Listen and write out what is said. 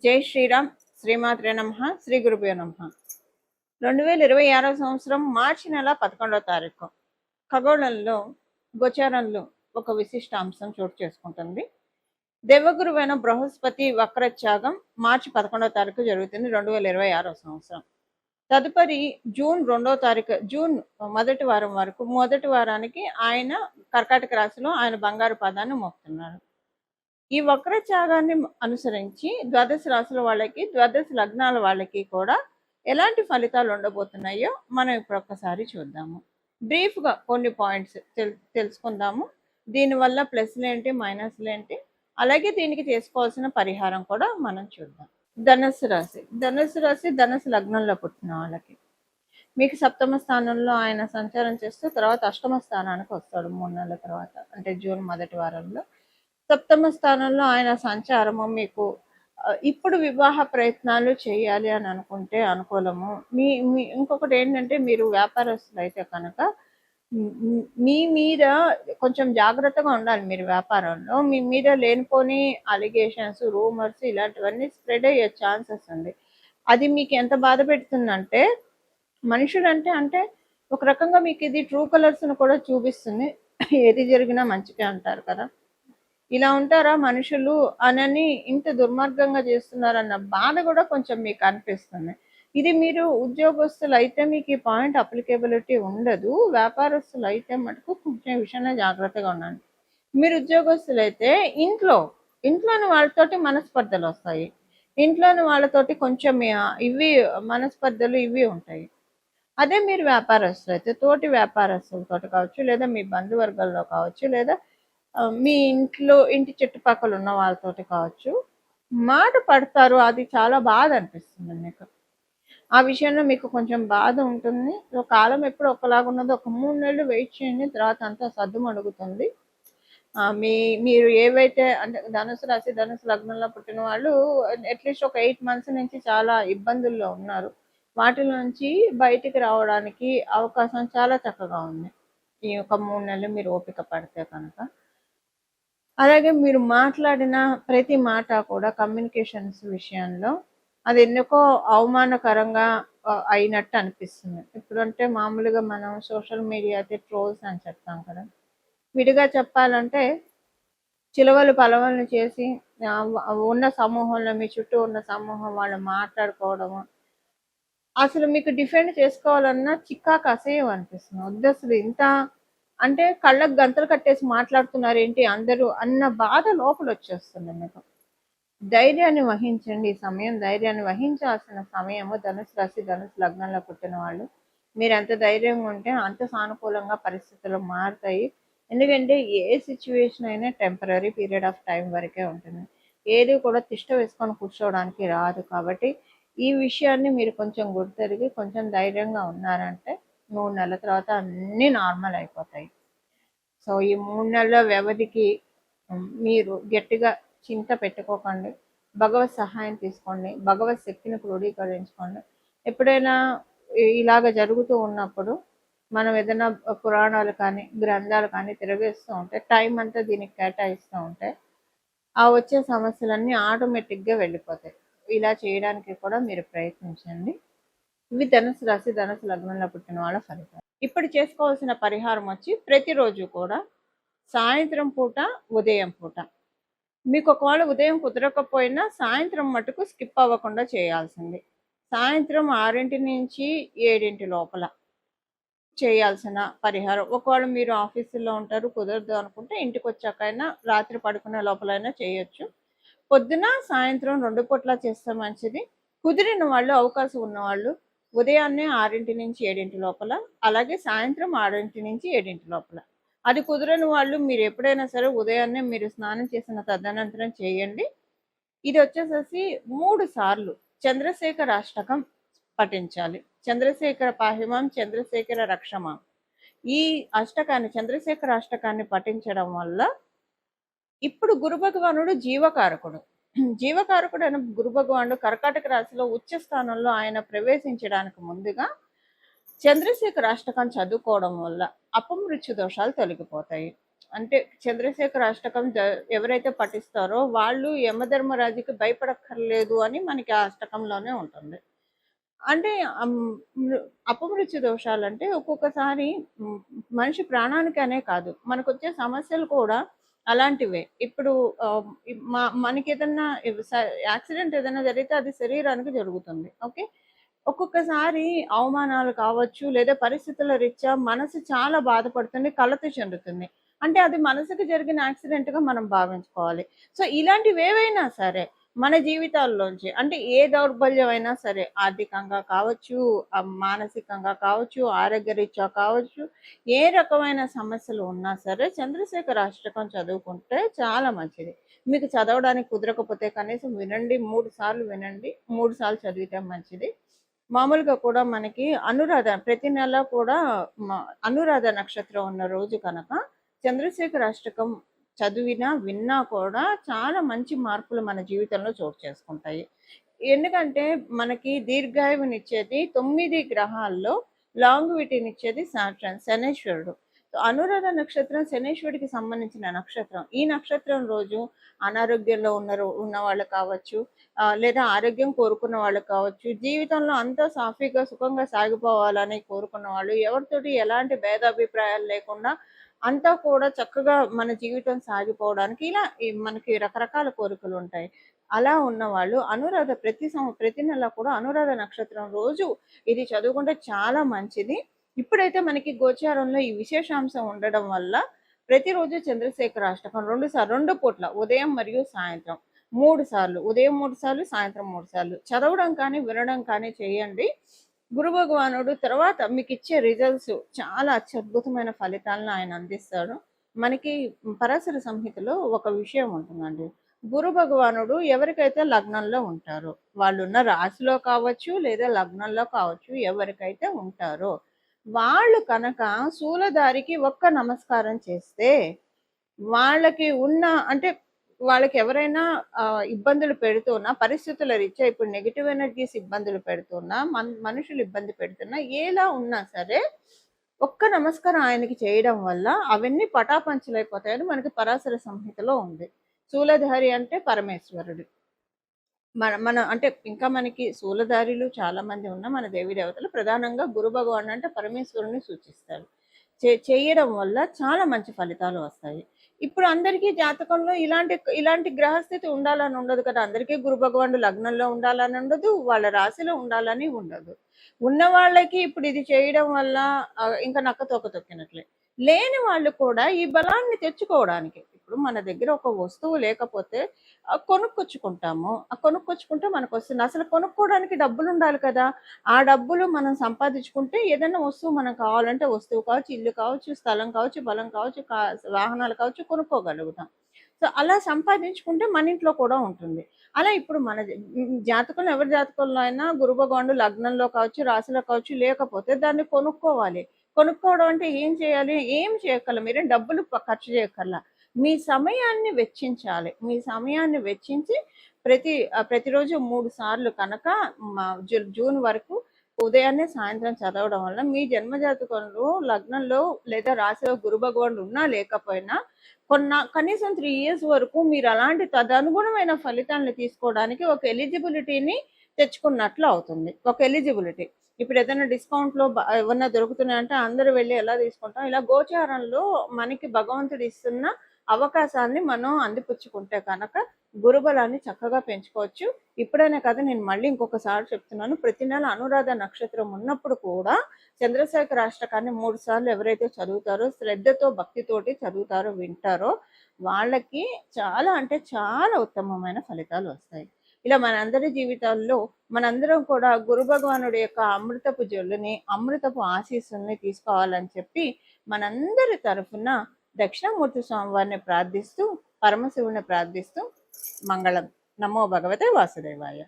జై శ్రీరామ్. శ్రీమాత్రే నమః. శ్రీ గురుభ్యో నమః. 2026 సంవత్సరం మార్చి నెల 11వ తారీఖు ఖగోళంలో గోచారంలో ఒక విశిష్ట అంశం చోటు చేసుకుంటుంది. దేవగురువైన బృహస్పతి వక్రత్యాగం మార్చి 11వ తారీఖు జరుగుతుంది 2026 సంవత్సరం. తదుపరి జూన్ 2వ తారీఖు, జూన్ మొదటి వారం వరకు, మొదటి వారానికి ఆయన కర్కాటక రాశిలో ఆయన బంగారు పాదాన్ని మోపుతున్నారు. ఈ వక్రత్యాగాన్ని అనుసరించి ద్వాదశ రాశుల వాళ్ళకి, ద్వాదశ లగ్నాల వాళ్ళకి కూడా ఎలాంటి ఫలితాలు ఉండబోతున్నాయో మనం ఇప్పుడు ఒక్కసారి చూద్దాము. బ్రీఫ్గా కొన్ని పాయింట్స్ తెలుసుకుందాము. దీనివల్ల ప్లస్లు ఏంటి, మైనస్లు ఏంటి, అలాగే దీనికి చేసుకోవాల్సిన పరిహారం కూడా మనం చూద్దాం. ధనుస్సు రాశి. ధనుసు లగ్నంలో పుట్టిన వాళ్ళకి మీకు సప్తమ స్థానంలో ఆయన సంచారం చేస్తూ తర్వాత అష్టమ స్థానానికి వస్తాడు 3 నెలల తర్వాత, అంటే జూన్ మొదటి వారంలో. సప్తమ స్థానంలో ఆయన సంచారము మీకు ఇప్పుడు వివాహ ప్రయత్నాలు చేయాలి అని అనుకుంటే అనుకూలము. ఇంకొకటి ఏంటంటే, మీరు వ్యాపారస్తులు అయితే కనుక మీ మీద కొంచెం జాగ్రత్తగా ఉండాలి. మీరు వ్యాపారంలో మీ మీద లేనిపోని అలిగేషన్స్, రూమర్స్ ఇలాంటివన్నీ స్ప్రెడ్ అయ్యే ఛాన్సెస్ ఉంది. అది మీకు ఎంత బాధ పెడుతుందంటే, మనుషులంటే అంటే ఒక రకంగా మీకు ఇది ట్రూ కలర్స్ను కూడా చూపిస్తుంది. ఏది జరిగినా మంచిగా అంటారు కదా, ఇలా ఉంటారా మనుషులు అనని ఇంత దుర్మార్గంగా చేస్తున్నారన్న బాధ కూడా కొంచెం మీకు అనిపిస్తుంది. ఇది మీరు ఉద్యోగస్తులు అయితే మీకు ఈ పాయింట్ అప్లికేబిలిటీ ఉండదు. వ్యాపారస్తులు అయితే మటుకు కొంచెం విషయంలో జాగ్రత్తగా ఉండండి. మీరు ఉద్యోగస్తులు అయితే ఇంట్లోని వాళ్ళతోటి మనస్పర్ధలు వస్తాయి. ఇంట్లోని వాళ్ళతోటి కొంచెం ఇవి మనస్పర్ధలు ఇవి ఉంటాయి. అదే మీరు వ్యాపారస్తులు అయితే తోటి వ్యాపారస్తులతో కావచ్చు, లేదా మీ బంధువర్గాల్లో కావచ్చు, లేదా మీ ఇంటి చుట్టుపక్కల ఉన్న వాళ్ళతోటి కావచ్చు, మాట పడతారు. అది చాలా బాధ అనిపిస్తుంది మీకు. ఆ విషయంలో మీకు కొంచెం బాధ ఉంటుంది. కాలం ఎప్పుడు ఒకలాగా ఉన్నదో, ఒక 3 నెలలు వెయిట్ చేయండి, తర్వాత అంతా సద్దుమణుగుతుంది. మీరు ఏవైతే అంటే ధనుసు రాశి, ధనుసు లగ్నంలో పుట్టిన వాళ్ళు అట్లీస్ట్ ఒక 8 మంత్స్ నుంచి చాలా ఇబ్బందుల్లో ఉన్నారు. వాటి నుంచి బయటికి రావడానికి అవకాశం చాలా చక్కగా ఉంది ఈ ఒక 3 నెలలు మీరు ఓపిక పడితే కనుక. అలాగే మీరు మాట్లాడిన ప్రతి మాట కూడా కమ్యూనికేషన్స్ విషయంలో అది ఎందుకో అవమానకరంగా అయినట్టు అనిపిస్తుంది. ఇప్పుడంటే మామూలుగా మనం సోషల్ మీడియా అయితే ట్రోల్స్ అని చెప్తాం కదా, విడిగా చెప్పాలంటే చిలవలు పలవలను చేసి ఉన్న సమూహంలో, మీ చుట్టూ ఉన్న సమూహం వాళ్ళు మాట్లాడుకోవడము, అసలు మీకు డిఫెండ్ చేసుకోవాలన్నా చిక్కాకు అసహ్యం అనిపిస్తుంది. వద్దు అసలు ఇంత అంటే కళ్ళకు గంతలు కట్టేసి మాట్లాడుతున్నారు ఏంటి అందరూ అన్న బాధ లోపల వచ్చేస్తుంది మీకు. ధైర్యాన్ని వహించండి. ఈ సమయం ధైర్యాన్ని వహించాల్సిన సమయము. ధనుసు రాశి, ధనుసు లగ్నంలో పుట్టిన వాళ్ళు మీరు ఎంత ధైర్యంగా ఉంటే అంత సానుకూలంగా పరిస్థితులు మారుతాయి. ఎందుకంటే ఏ సిచ్యువేషన్ అయినా టెంపరీ పీరియడ్ ఆఫ్ టైం వరకే ఉంటుంది. ఏది కూడా తిష్ట వేసుకొని కూర్చోవడానికి రాదు. కాబట్టి ఈ విషయాన్ని మీరు కొంచెం గుర్తెరిగి కొంచెం ధైర్యంగా ఉన్నారంటే 3 నెలల తర్వాత అన్నీ నార్మల్ అయిపోతాయి. సో ఈ 3 నెలల వ్యవధికి మీరు గట్టిగా చింత పెట్టుకోకండి. భగవత్ సహాయం తీసుకోండి. భగవత్ శక్తిని క్రోడీకరించుకోండి. ఎప్పుడైనా ఇలాగ జరుగుతూ ఉన్నప్పుడు మనం ఏదైనా పురాణాలు కానీ గ్రంథాలు కానీ తిరగేస్తూ ఉంటే, టైం అంతా దీనికి కేటాయిస్తూ ఉంటే ఆ వచ్చే సమస్యలన్నీ ఆటోమేటిక్గా వెళ్ళిపోతాయి. ఇలా చేయడానికి కూడా మీరు ప్రయత్నించండి. ఇవి ధనుసు రాశి, ధనుసు లగ్నంలో పుట్టిన వాళ్ళ ఫలితాలు. ఇప్పుడు చేసుకోవాల్సిన పరిహారం వచ్చి ప్రతిరోజు కూడా సాయంత్రం పూట, ఉదయం పూట, మీకు ఒకవేళ ఉదయం కుదరకపోయినా సాయంత్రం మటుకు స్కిప్ అవ్వకుండా చేయాల్సింది. సాయంత్రం 6 నుంచి 7 లోపల చేయాల్సిన పరిహారం. ఒకవేళ మీరు ఆఫీసులో ఉంటారు, కుదరదు అనుకుంటే ఇంటికి వచ్చాకైనా రాత్రి పడుకునే లోపలైనా చేయొచ్చు. పొద్దున సాయంత్రం 2 పూట్ల చేస్తే మంచిది. కుదిరిన వాళ్ళు, అవకాశం ఉన్నవాళ్ళు ఉదయాన్నే 6 నుంచి 7 లోపల, అలాగే సాయంత్రం 6 నుంచి 7 లోపల. అది కుదరని వాళ్ళు మీరు ఎప్పుడైనా సరే ఉదయాన్నే మీరు స్నానం చేసిన తదనంతరం చేయండి. ఇది వచ్చేసేసి 3 సార్లు చంద్రశేఖర అష్టకం పఠించాలి. చంద్రశేఖర పాహిమాం, చంద్రశేఖర రక్షమాం. ఈ అష్టకాన్ని, చంద్రశేఖర అష్టకాన్ని పఠించడం వల్ల ఇప్పుడు గురు భగవానుడు జీవకారకుడు. జీవకారకుడు అయిన గురు భగవానుడు కర్కాటక రాశిలో ఉచ్చ స్థానంలో ఆయన ప్రవేశించడానికి ముందుగా చంద్రశేఖర అష్టకం చదువుకోవడం వల్ల అపమృత్యు దోషాలు తొలగిపోతాయి. అంటే చంద్రశేఖర అష్టకం ఎవరైతే పఠిస్తారో వాళ్ళు యమధర్మరాజుకి భయపడక్కర్లేదు అని మనకి ఆ అష్టకంలోనే ఉంటుంది. అంటే అపమృత్యు దోషాలంటే ఒక్కొక్కసారి మనిషి ప్రాణానికి అనే కాదు, మనకొచ్చే సమస్యలు కూడా అలాంటివే. ఇప్పుడు మనకి ఏదన్నా యాక్సిడెంట్ ఏదైనా జరిగితే అది శరీరానికి జరుగుతుంది. ఓకే. ఒక్కొక్కసారి అవమానాలు కావచ్చు, లేదా పరిస్థితుల రీత్యా మనసు చాలా బాధపడుతుంది, కలత చెందుతుంది. అంటే అది మనసుకు జరిగిన యాక్సిడెంట్‌గా మనం భావించుకోవాలి. సో, ఇలాంటివేవైనా సరే మన జీవితాల్లోంచి అంటే ఏ దౌర్బల్యం అయినా సరే, ఆర్థికంగా కావచ్చు, మానసికంగా కావచ్చు, ఆరోగ్యరీత్యా కావచ్చు, ఏ రకమైన సమస్యలు ఉన్నా సరే చంద్రశేఖర అష్టకం చదువుకుంటే చాలా మంచిది. మీకు చదవడానికి కుదరకపోతే కనీసం వినండి, 3 సార్లు వినండి. 3 సార్లు చదివితే మంచిది. మామూలుగా కూడా మనకి అనురాధ ప్రతి నెల కూడా అనురాధ నక్షత్రం ఉన్న రోజు కనుక చంద్రశేఖర అష్టకం చదివినా విన్నా కూడా చాలా మంచి మార్పులు మన జీవితంలో చోటు చేసుకుంటాయి. ఎందుకంటే మనకి దీర్ఘాయువునిచ్చేది 9 గ్రహాల్లో లాంగ్విటీనిచ్చేది సాటర్న్, శనీశ్వరుడు. అనురాధ నక్షత్రం శనీశ్వరుడికి సంబంధించిన నక్షత్రం. ఈ నక్షత్రం రోజు అనారోగ్యంలో ఉన్న వాళ్ళు కావచ్చు, లేదా ఆరోగ్యం కోరుకున్న వాళ్ళు కావచ్చు, జీవితంలో అంతా సాఫీగా సుఖంగా సాగిపోవాలని కోరుకున్న వాళ్ళు, ఎవరితోటి ఎలాంటి భేదాభిప్రాయాలు లేకుండా అంతా కూడా చక్కగా మన జీవితం సాగిపోవడానికి ఇలా మనకి రకరకాల కోరికలు ఉంటాయి. అలా ఉన్నవాళ్ళు అనురాధ ప్రతి నెల కూడా అనురాధ నక్షత్రం రోజు ఇది చదువుకుంటే చాలా మంచిది. ఇప్పుడైతే మనకి గోచారంలో ఈ విశేషాంశం ఉండడం వల్ల ప్రతిరోజు చంద్రశేఖర అష్టకం 2 పూట్ల ఉదయం మరియు సాయంత్రం 3 సార్లు, ఉదయం 3 సార్లు, సాయంత్రం 3 సార్లు చదవడం కానీ వినడం కానీ చేయండి. గురు భగవానుడు తర్వాత మీకు ఇచ్చే రిజల్ట్స్ చాలా అత్యద్భుతమైన ఫలితాలను ఆయన అందిస్తాడు. మనకి పరాశర సంహితలో ఒక విషయం ఉంటుందండి. గురు భగవానుడు ఎవరికైతే లగ్నంలో ఉంటారో, వాళ్ళున్న రాశిలో కావచ్చు లేదా లగ్నంలో కావచ్చు, ఎవరికైతే ఉంటారో వాళ్ళు కనుక శూలధారికి ఒక్క నమస్కారం చేస్తే వాళ్ళకి ఉన్న అంటే వాళ్ళకి ఎవరైనా ఇబ్బందులు పెడుతున్నా, పరిస్థితుల రీత్యా ఇప్పుడు నెగిటివ్ ఎనర్జీస్ ఇబ్బందులు పెడుతున్నా, మనుషులు ఇబ్బంది పెడుతున్నా, ఎలా ఉన్నా సరే ఒక్క నమస్కారం ఆయనకి చేయడం వల్ల అవన్నీ పటాపంచలైపోతాయని మనకి పరాశర సంహితలో ఉంది. శూలధారి అంటే పరమేశ్వరుడు. మన అంటే ఇంకా మనకి శూలధారులు చాలా మంది ఉన్న మన దేవీ దేవతలు ప్రధానంగా గురు భగవాన్ అంటే పరమేశ్వరుని సూచిస్తారు. చేయడం వల్ల చాలా మంచి ఫలితాలు వస్తాయి. ఇప్పుడు అందరికీ జాతకంలో ఇలాంటి గ్రహస్థితి ఉండాలని ఉండదు కదా. అందరికీ గురు భగవానుడు లగ్నంలో ఉండాలని ఉండదు, వాళ్ళ రాశిలో ఉండాలని ఉండదు. ఉన్న వాళ్ళకి ఇప్పుడు ఇది చేయడం వల్ల ఇంకా నక్క తోక తొక్కినట్లే. లేని వాళ్ళు కూడా ఈ బలాన్ని తెచ్చుకోవడానికి ఇప్పుడు మన దగ్గర ఒక వస్తువు లేకపోతే కొనుక్కొచ్చుకుంటాము. కొనుక్కొచ్చుకుంటే మనకు వస్తుంది. అసలు కొనుక్కోవడానికి డబ్బులు ఉండాలి కదా. ఆ డబ్బులు మనం సంపాదించుకుంటే ఏదైనా వస్తువు మనం కావాలంటే వస్తువు కావచ్చు, ఇల్లు కావచ్చు, స్థలం కావచ్చు, బలం కావచ్చు, వాహనాలు కావచ్చు కొనుక్కోగలుగుతాం. సో అలా సంపాదించుకుంటే మన ఇంట్లో కూడా ఉంటుంది. అలా ఇప్పుడు మన జాతకంలో ఎవరి జాతకంలో అయినా గురు భగవానుడు లగ్నంలో కావచ్చు, రాశిలో కావచ్చు లేకపోతే దాన్ని కొనుక్కోవాలి. కొనుక్కోవడం అంటే ఏం చేయాలి? ఏం చేయక్కర్ల, మీరేం డబ్బులు ఖర్చు చేయక్కర్లా. మీ సమయాన్ని వెచ్చించాలి. మీ సమయాన్ని వెచ్చించి ప్రతిరోజు 3 సార్లు కనుక జూన్ వరకు ఉదయాన్నే సాయంత్రం చదవడం వల్ల మీ జన్మజాతకంలో లగ్నంలో లేదా రాశిలో గురు భగవానుడు ఉన్నా లేకపోయినా కనీసం 3 years వరకు మీరు అలాంటి తదనుగుణమైన ఫలితాలను తీసుకోవడానికి ఒక ఎలిజిబిలిటీని తెచ్చుకున్నట్లు అవుతుంది. ఒక ఎలిజిబిలిటీ. ఇప్పుడు ఏదైనా డిస్కౌంట్లో ఏమన్నా దొరుకుతున్నాయంటే అందరూ వెళ్ళి ఎలా తీసుకుంటాం, ఇలా గోచారంలో మనకి భగవంతుడు ఇస్తున్న అవకాశాన్ని మనం అందిపుచ్చుకుంటే కనుక గురుబలాన్ని చక్కగా పెంచుకోవచ్చు. ఇప్పుడైనా కదా, నేను మళ్ళీ ఇంకొకసారి చెప్తున్నాను, ప్రతి నెల అనురాధ నక్షత్రం ఉన్నప్పుడు కూడా చంద్రశేఖర అష్టకాన్ని 3 సార్లు ఎవరైతే చదువుతారో, శ్రద్ధతో భక్తితోటి చదువుతారో వింటారో వాళ్ళకి చాలా అంటే చాలా ఉత్తమమైన ఫలితాలు వస్తాయి. ఇలా మనందరి జీవితాల్లో మనందరం కూడా గురు భగవానుడి యొక్క అమృతపు జల్లుని, అమృతపు ఆశీస్సుల్ని తీసుకోవాలని చెప్పి మనందరి తరఫున దక్షిణామూర్తి స్వామివారిని ప్రార్థిస్తూ, పరమశివుని ప్రార్థిస్తూ మంగళం. నమో భగవతే వాసుదేవాయ.